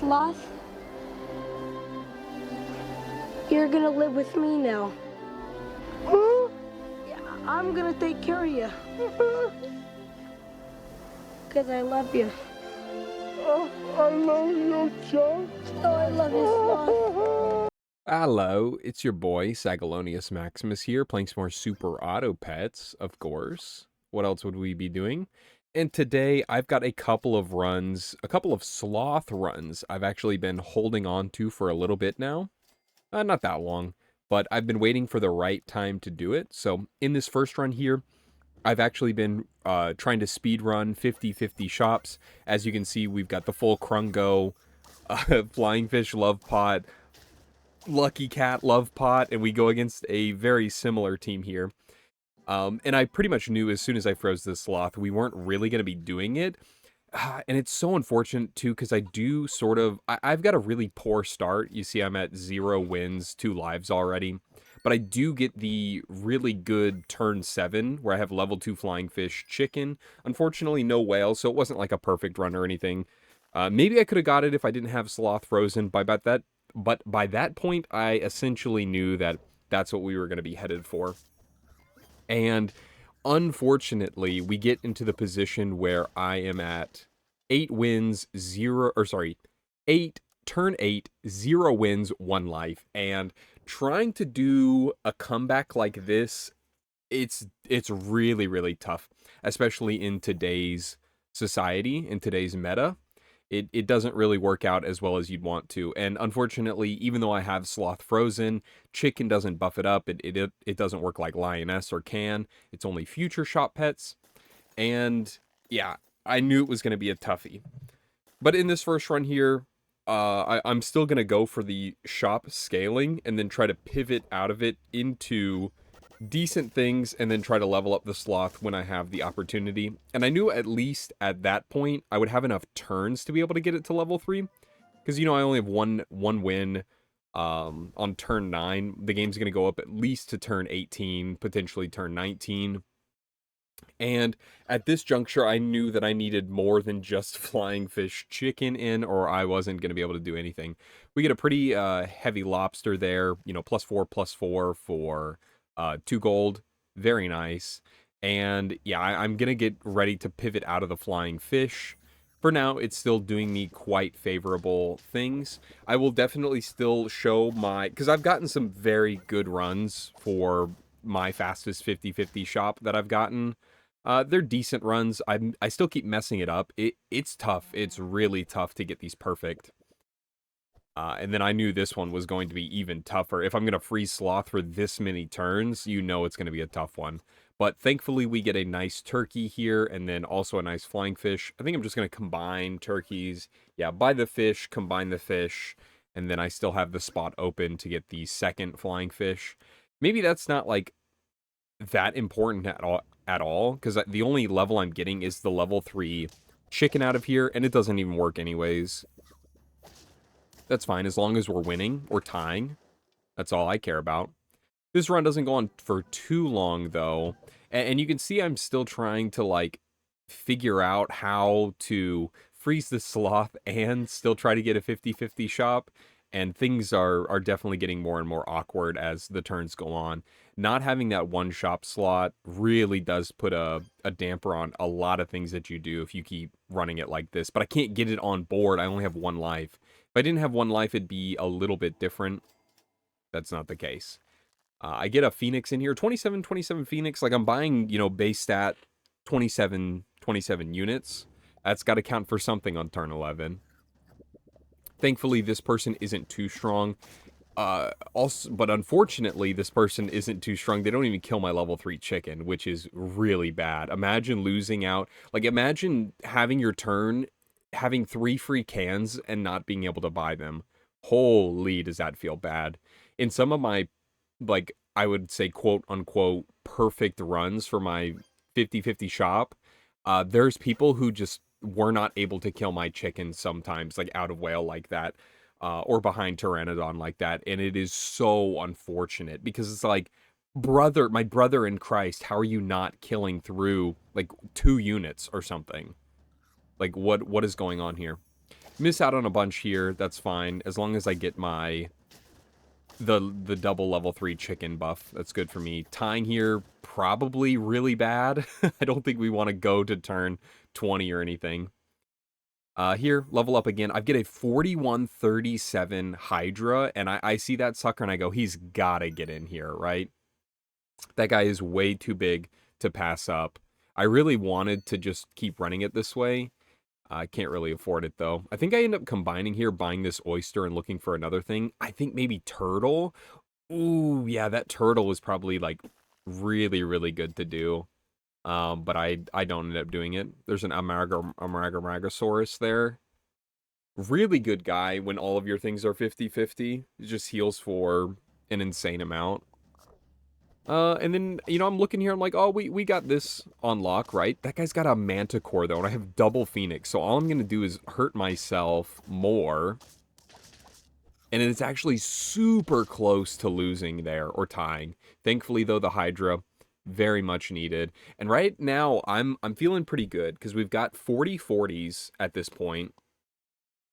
Sloth. You're gonna live with me now. Huh? Yeah, I'm gonna take care of you. Because I love you. Oh, I love you, Chuck. Oh, I love you, Sloth. Hello, it's your boy, Sagalonius Maximus here, playing some more Super Auto Pets, of course. What else would we be doing? And today, I've got a couple of runs, a couple of sloth runs I've actually been holding on to for a little bit now. Not that long, but I've been waiting for the right time to do it. So, in this first run here, I've actually been trying to speed run 50-50 shops. As you can see, we've got the full Krungo, Flying Fish Love Pot, Lucky Cat Love Pot, and we go against a very similar team here. And I pretty much knew as soon as I froze this sloth, we weren't really going to be doing it. And it's so unfortunate, too, because I do sort of... I've got a really poor start. You see I'm at 0 wins, 2 lives already. But I do get the really good turn 7, where I have level 2 Flying Fish Chicken. Unfortunately, no whale, so it wasn't like a perfect run or anything. Maybe I could have got it if I didn't have Sloth frozen by about that. But by that point, I essentially knew that that's what we were going to be headed for. And unfortunately, we get into the position where I am at 8 wins, 0, or sorry, 8, turn 8, 0 wins, 1 life. And trying to do a comeback like this, it's really, really tough, especially in today's society, in today's meta. It doesn't really work out as well as you'd want to. And unfortunately, even though I have Sloth frozen, Chicken doesn't buff it up. It doesn't work like Lioness or Can. It's only future shop pets. And yeah, I knew it was going to be a toughie. But in this first run here, I'm still going to go for the shop scaling and then try to pivot out of it into decent things and then try to level up the sloth when I have the opportunity. And I knew at least at that point I would have enough turns to be able to get it to level 3. Because, you know, I only have one win on turn 9. The game's going to go up at least to turn 18, potentially turn 19. And at this juncture, I knew that I needed more than just Flying Fish Chicken in, or I wasn't going to be able to do anything. We get a pretty heavy lobster there, you know, +4/+4 for 2 gold. Very nice. And yeah, I'm going to get ready to pivot out of the Flying Fish. For now, it's still doing me quite favorable things. I will definitely still show my... because I've gotten some very good runs for my fastest 50-50 shop that I've gotten. They're decent runs. I still keep messing it up. It's tough. It's really tough to get these perfect. And then I knew this one was going to be even tougher. If I'm going to freeze Sloth for this many turns, you know it's going to be a tough one. But thankfully, we get a nice turkey here, and then also a nice flying fish. I think I'm just going to combine turkeys. Yeah, buy the fish, combine the fish, and then I still have the spot open to get the second flying fish. Maybe that's not, like, that important at all, because the only level I'm getting is the level 3 chicken out of here, and it doesn't even work anyways. That's fine, as long as we're winning or tying. That's all I care about. This run doesn't go on for too long, though. And you can see I'm still trying to, like, figure out how to freeze the sloth and still try to get a 50-50 shop. And things are definitely getting more and more awkward as the turns go on. Not having that one shop slot really does put a damper on a lot of things that you do if you keep running it like this. But I can't get it on board. I only have 1 life. If I didn't have 1 life, it'd be a little bit different. That's not the case. I get a Phoenix in here. 27 Phoenix. Like, I'm buying, you know, base stat 27 units. That's got to count for something on turn 11. Thankfully, this person isn't too strong. But unfortunately, this person isn't too strong. They don't even kill my level 3 chicken, which is really bad. Imagine losing out. Like, imagine having your turn, having 3 free cans, and not being able to buy them. Holy, does that feel bad. In some of my, like, I would say, quote-unquote, perfect runs for my 50-50 shop, there's people who just were not able to kill my chicken sometimes, like, out of whale like that. Or behind Pteranodon like that, and it is so unfortunate, because it's like, my brother in Christ, how are you not killing through, like, 2 units or something? Like, what is going on here? Miss out on a bunch here, that's fine. As long as I get my... the double level 3 chicken buff, that's good for me. Tying here, probably really bad. I don't think we want to go to turn 20 or anything. Here, level up again. I get a 4137 Hydra, and I see that sucker and I go, he's gotta get in here, right? That guy is way too big to pass up. I really wanted to just keep running it this way. I can't really afford it, though. I think I end up combining here, buying this oyster and looking for another thing. I think maybe turtle. Ooh, yeah, that turtle was probably, like, really, really good to do. But I don't end up doing it. There's an Amaragasaurus there. Really good guy when all of your things are 50-50. It just heals for an insane amount. And then, you know, I'm looking here, I'm like, oh, we got this on lock, right? That guy's got a Manticore, though, and I have double Phoenix, so all I'm gonna do is hurt myself more. And it's actually super close to losing there, or tying. Thankfully, though, the Hydra, very much needed. And right now, I'm feeling pretty good, because we've got 40/40s at this point,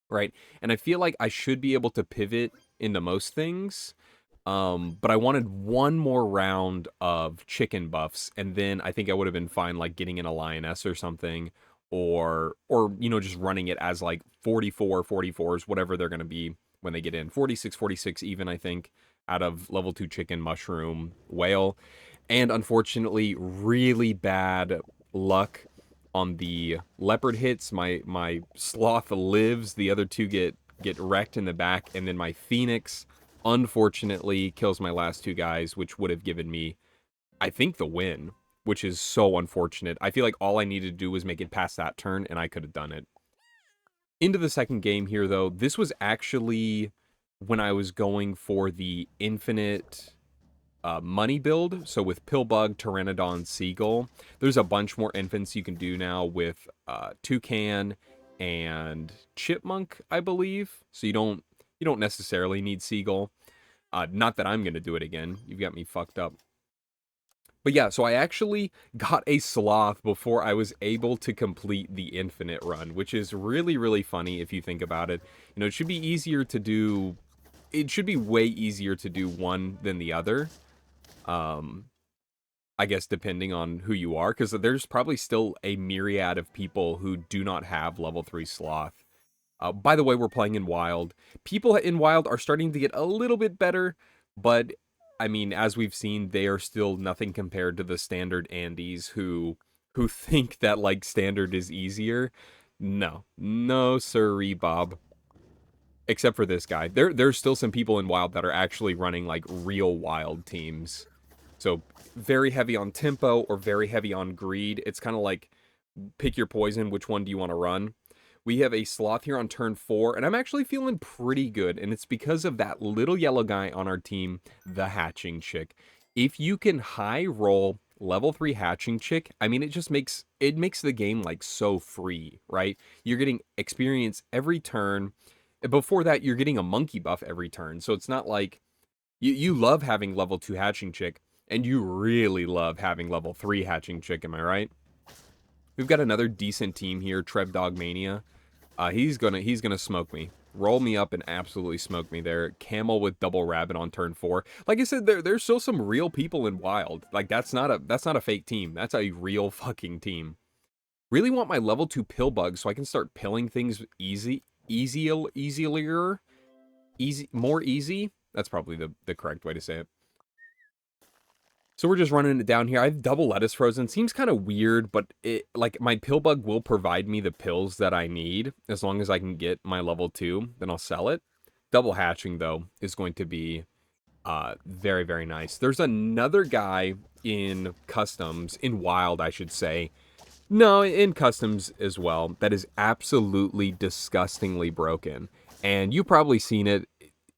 right? And I feel like I should be able to pivot into most things. But I wanted one more round of chicken buffs, and then I think I would have been fine, like, getting in a lioness or something, or, you know, just running it as, like, 44/44s, whatever they're going to be when they get in. 46/46 even, I think, out of level 2 chicken, mushroom, whale. And unfortunately, really bad luck on the leopard hits. My sloth lives, the other two get wrecked in the back, and then my phoenix, unfortunately, kills my last two guys, which would have given me, I think, the win, which is so unfortunate. I feel like all I needed to do was make it past that turn, and I could have done it. Into the second game here, though, this was actually when I was going for the infinite money build. So with Pillbug, Pteranodon, Seagull, there's a bunch more infants you can do now with Toucan and Chipmunk, I believe. So you don't necessarily need Seagull. Not that I'm going to do it again. You've got me fucked up. But yeah, so I actually got a Sloth before I was able to complete the Infinite run, which is really, really funny if you think about it. You know, it should be easier to do... It should be way easier to do one than the other. I guess depending on who you are, because there's probably still a myriad of people who do not have level 3 Sloth. By the way, we're playing in Wild. People in Wild are starting to get a little bit better, but, I mean, as we've seen, they are still nothing compared to the Standard Andes who think that, like, Standard is easier. No. No, sirree, Bob. Except for this guy. There's still some people in Wild that are actually running, like, real Wild teams. So, very heavy on tempo or very heavy on greed. It's kind of like, pick your poison, which one do you want to run? We have a Sloth here on turn 4, and I'm actually feeling pretty good, and it's because of that little yellow guy on our team, the Hatching Chick. If you can high roll level 3 Hatching Chick, I mean, it makes the game, like, so free, right? You're getting experience every turn. Before that, you're getting a monkey buff every turn, so it's not like... You love having level 2 Hatching Chick, and you really love having level 3 Hatching Chick, am I right? We've got another decent team here, Trev Dog Mania. He's gonna smoke me. Roll me up and absolutely smoke me there. Camel with double rabbit on turn 4. Like I said, there's still some real people in Wild. Like, that's not a fake team. That's a real fucking team. Really want my level 2 Pillbug so I can start pilling things more easy. That's probably the correct way to say it. So we're just running it down here. I have double lettuce frozen. Seems kind of weird, but like, my Pillbug will provide me the pills that I need as long as I can get my level 2. Then I'll sell it. Double hatching, though, is going to be very, very nice. There's another guy in customs, in Wild, I should say. No, in customs as well, that is absolutely disgustingly broken. And you've probably seen it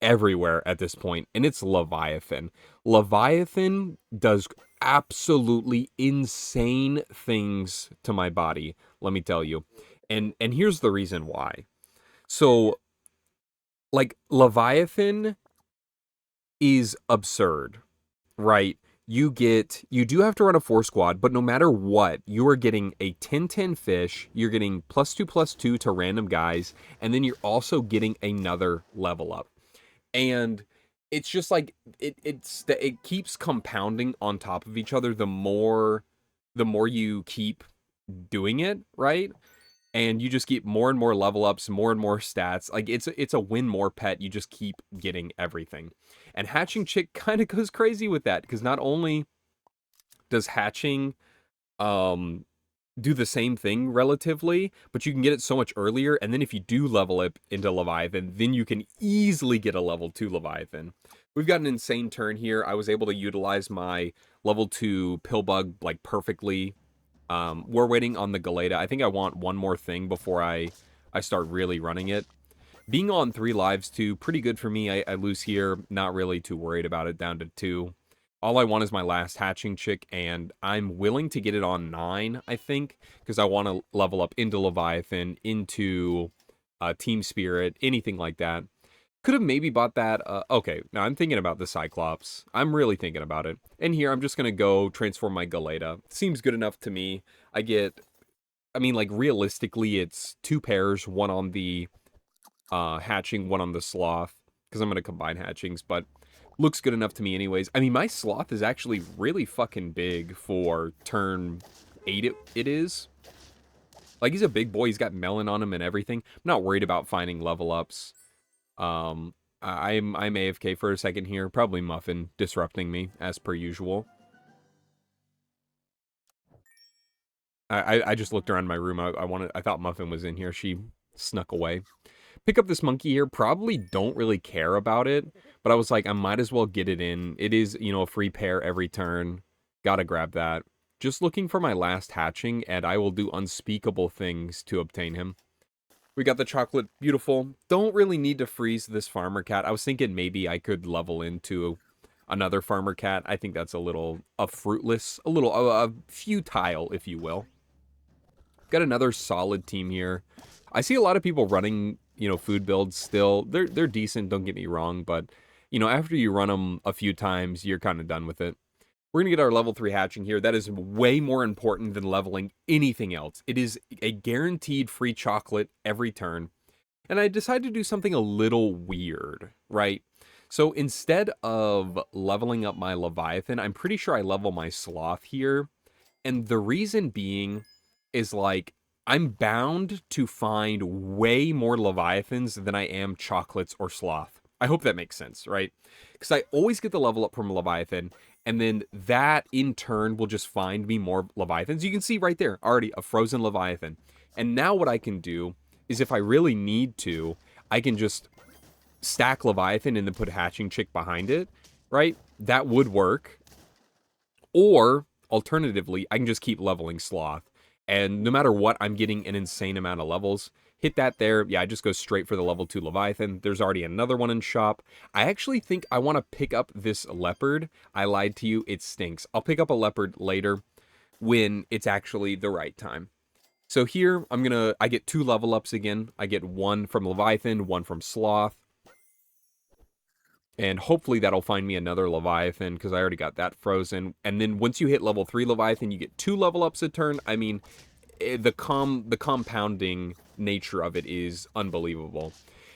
everywhere at this point, and it's Leviathan. Leviathan does absolutely insane things to my body, let me tell you. And here's the reason why. So, like, Leviathan is absurd, right? you do have to run a 4 squad, but no matter what, you are getting a 10-10 fish, you're getting +2/+2 to random guys, and then you're also getting another level up. And it's just like it keeps compounding on top of each other the more you keep doing it, right? And you just keep more and more level ups, more and more stats. Like it's a win more pet. You just keep getting everything. And Hatching Chick kind of goes crazy with that because not only does hatching um do the same thing relatively, but you can get it so much earlier. And then if you do level it into Leviathan, then you can easily get a level 2 Leviathan. We've got an insane turn here. I was able to utilize my level 2 Pillbug like perfectly. We're waiting on the Galeta. I think I want one more thing before I start really running it. Being on 3 lives too, pretty good for me. I lose here, not really too worried about it, down to 2. All I want is my last Hatching Chick, and I'm willing to get it on 9, I think, because I want to level up into Leviathan, into Team Spirit, anything like that. Could have maybe bought that. Okay, now I'm thinking about the Cyclops. I'm really thinking about it. And here, I'm just going to go transform my Galeta. Seems good enough to me. I mean, like, realistically, it's 2 pairs, one on the hatching, one on the sloth, because I'm going to combine hatchings, but looks good enough to me anyways. I mean, my sloth is actually really fucking big for turn 8 it is. Like, he's a big boy. He's got melon on him and everything. I'm not worried about finding level ups. I'm AFK for a second here. Probably Muffin disrupting me, as per usual. I just looked around my room. I thought Muffin was in here. She snuck away. Pick up this monkey here. Probably don't really care about it, but I was like, I might as well get it in. It is, you know, a free pair every turn. Gotta grab that. Just looking for my last hatching, and I will do unspeakable things to obtain him. We got the chocolate, beautiful. Don't really need to freeze this farmer cat. I was thinking maybe I could level into another farmer cat. I think that's a little fruitless, a little futile, if you will. Got another solid team here. I see a lot of people running, you know, food builds still. They're decent, don't get me wrong, but, you know, after you run them a few times, you're kind of done with it. We're going to get our level 3 hatching here. That is way more important than leveling anything else. It is a guaranteed free chocolate every turn. And I decided to do something a little weird, right? So instead of leveling up my Leviathan, I'm pretty sure I level my Sloth here. And the reason being is like, I'm bound to find way more Leviathans than I am chocolates or Sloth. I hope that makes sense, right? Because I always get the level up from Leviathan, and then that in turn will just find me more Leviathans. You can see right there, already a frozen Leviathan. And now what I can do is if I really need to, I can just stack Leviathan and then put Hatching Chick behind it, right? That would work. Or, alternatively, I can just keep leveling Sloth. And no matter what, I'm getting an insane amount of levels. Hit that there. Yeah, I just go straight for the level 2 Leviathan. There's already another one in shop. I actually think I want to pick up this leopard. I lied to you. It stinks. I'll pick up a leopard later when it's actually the right time. So here, I get 2 level ups again. I get 1 from Leviathan, 1 from Sloth. And hopefully that'll find me another Leviathan, because I already got that frozen. And then once you hit level 3 Leviathan, you get 2 level ups a turn. I mean, the compounding nature of it is unbelievable.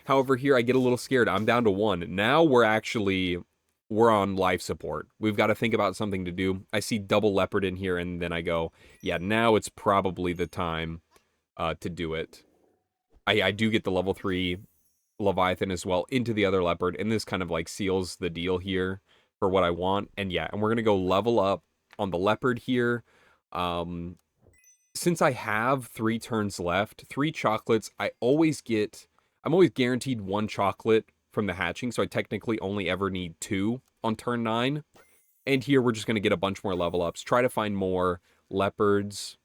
However, here I get a little scared. I'm down to 1. Now we're on life support. We've got to think about something to do. I see double leopard in here, and then I go, yeah, now it's probably the time to do it. I do get the level 3 Leviathan as well into the other leopard, and this kind of like seals the deal here for what I want. And yeah, and we're gonna go level up on the leopard here. Since I have 3 turns left, 3 chocolates, I'm always guaranteed 1 chocolate from the hatching, so I technically only ever need 2 on turn 9. And here we're just gonna get a bunch more level ups, try to find more leopards.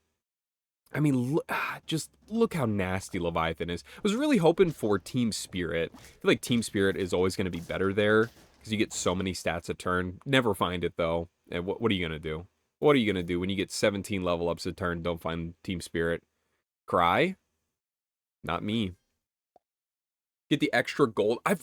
I mean, just look how nasty Leviathan is. I was really hoping for Team Spirit. I feel like Team Spirit is always going to be better there, because you get so many stats a turn. Never find it, though. And what are you going to do? What are you going to do when you get 17 level ups a turn, don't find Team Spirit? Cry? Not me. Get the extra gold. I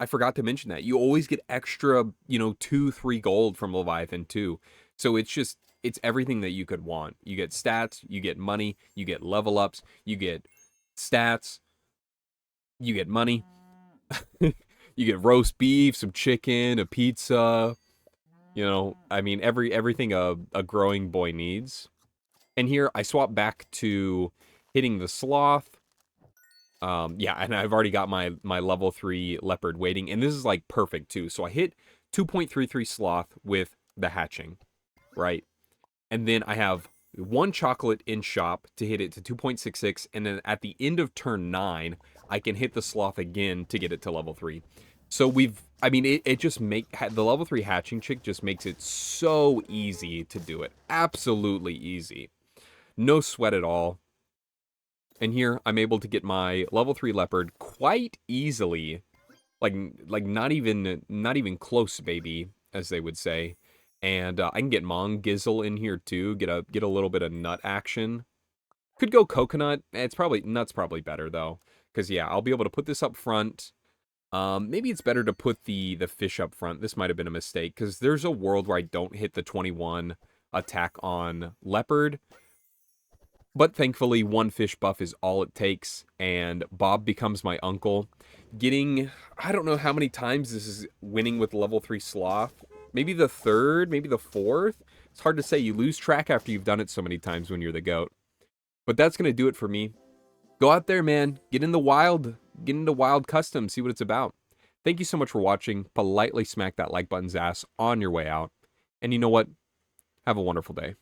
forgot to mention that. You always get extra, 2, 3 gold from Leviathan too. So it's everything that you could want. You get stats, you get money, you get level ups, you get stats, you get money. You get roast beef, some chicken, a pizza. I mean, everything a growing boy needs. And here I swap back to hitting the sloth. Yeah, and I've already got my level 3 leopard waiting, and this is like perfect too. So I hit 2.33 sloth with the hatching, right? And then I have 1 chocolate in shop to hit it to 2.66, and then at the end of turn 9, I can hit the sloth again to get it to level 3. So it just the level 3 hatching chick just makes it so easy to do it. Absolutely easy. No sweat at all. And here I'm able to get my level 3 leopard quite easily. Like not even close, baby, as they would say. And I can get Mong Gizzle in here too, get a little bit of nut action. Could go coconut. Nut's probably better though. Cause yeah, I'll be able to put this up front. Maybe it's better to put the fish up front. This might have been a mistake, because there's a world where I don't hit the 21 attack on leopard. But thankfully, 1 fish buff is all it takes, and Bob becomes my uncle. I don't know how many times this is winning with level 3 sloth. Maybe the 3rd, maybe the 4th. It's hard to say. You lose track after you've done it so many times when you're the goat. But that's going to do it for me. Go out there, man. Get into Wild Custom, see what it's about. Thank you so much for watching. Politely smack that like button's ass on your way out. And you know what? Have a wonderful day.